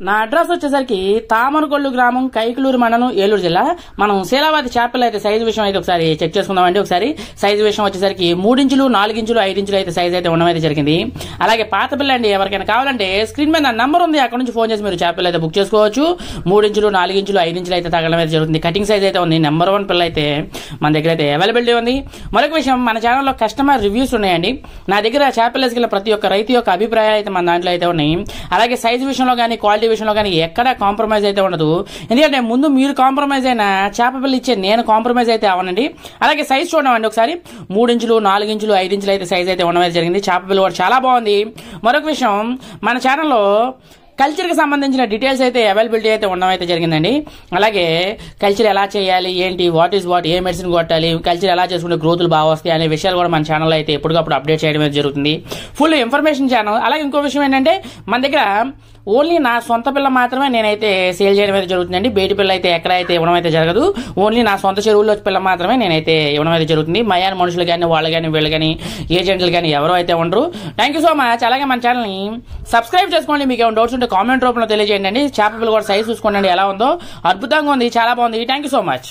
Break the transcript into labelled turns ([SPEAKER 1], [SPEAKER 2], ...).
[SPEAKER 1] నా అడ్రస్ వచ్చేసరికి తామరకొల్లు గ్రామం, కైకలూరు మండలం, ఏలూరు జిల్లా. మనం శీలావతి చేపలు అయితే సైజు విషయం అయితే ఒకసారి చెక్ చేసుకుందామండి. ఒకసారి సైజు విషయం వచ్చేసరికి 3 ఇంచులు, 4 ఇంచులు, 5 ఇంచులు అయితే సైజ్ అయితే ఉండడం అయితే జరిగింది. అలాగే పాత పిల్ల అండి, ఎవరికైనా కావాలంటే స్క్రీన్ మీద నంబర్ ఉంది, అక్కడ నుంచి ఫోన్ చేసి మీరు చేపలు అయితే బుక్ చేసుకోవచ్చు. 3 ఇంచులు, 4 ఇంచులు, 5 ఇంచులు అయితే తగ్గడం అయితే జరుగుతుంది. కటింగ్ సైజ్ అయితే ఉంది. నెంబర్ 1 పిల్ల అయితే మన దగ్గర అయితే అవైలబిలిటీ ఉంది. మరొక విషయం, మన ఛానల్లో కస్టమర్ రివ్యూస్ ఉన్నాయండి. నా దగ్గర చేపలు వేసుకెళ్ళిన ప్రతి ఒక్క రైతు యొక్క అభిప్రాయాలు అయితే మన దాంట్లో అయితే ఉన్నాయి. అలాగే సైజు విషయంలో కానీ, క్వాలిటీ విషయంలో కానీ ఎక్కడ కాంప్రమైజ్ అయితే ఉండదు. ఎందుకంటే ముందు మీరు కాంప్రమైజ్ అయినా చేప పిల్ల ఇచ్చే నేను కాంప్రమైజ్ అయితే అవనండి. అలాగే సైజ్ చూడమండి ఒకసారి. 3 ఇంచులు, 4 ఇంచులు, 5 ఇంచులు అయితే సైజ్ అయితే ఉండడం అయితే జరిగింది. చేప పిల్ల కూడా చాలా బాగుంది. మరొక విషయం, మన ఛానల్లో కల్చర్కి సంబంధించిన డీటెయిల్స్ అయితే అవైలబిలిటీ అయితే ఉండడం అయితే జరిగిందండి. అలాగే కల్చర్ ఎలా చేయాలి, ఏంటి, what is what, A medicine కొట్టాలి, కల్చర్ ఎలా చేసుకుంటే గ్రోతులు బాగా వస్తాయి అనే విషయాలు కూడా మన ఛానల్లో అయితే ఎప్పటికప్పుడు అప్డేట్ చేయడం అయితే జరుగుతుంది. Full information channel. అలాగే ఇంకో విషయం ఏంటంటే, మన దగ్గర ఓన్లీ నా సొంత పిల్ల మాత్రమే నేనైతే సేల్ చేయడం అయితే జరుగుతుందండి. బయటి పిల్ల అయితే ఎక్కడైతే ఇవ్వడం అయితే జరగదు. ఓన్లీ నా సొంత చెరువుల్లో పిల్ల మాత్రమే నేనైతే ఇవ్వడం అయితే జరుగుతుంది. మయాన మనుషులు కానీ, వాళ్ళు కానీ, వీళ్ళు కానీ, ఏజెంట్లు కానీ ఎవరో అయితే ఉండరు. Thank you so much. అలాగే మన ఛానల్ని సబ్స్క్రైబ్ చేసుకోండి. మీకు ఏమైనా డౌట్స్ ఉంటే కామెంట్ రూపంలో తెలియజేయండి. చేప పిల్ల కూడా సైజ్ చూసుకోండి ఎలా ఉందో. అద్భుతంగా ఉంది, చాలా బాగుంది. Thank you so much.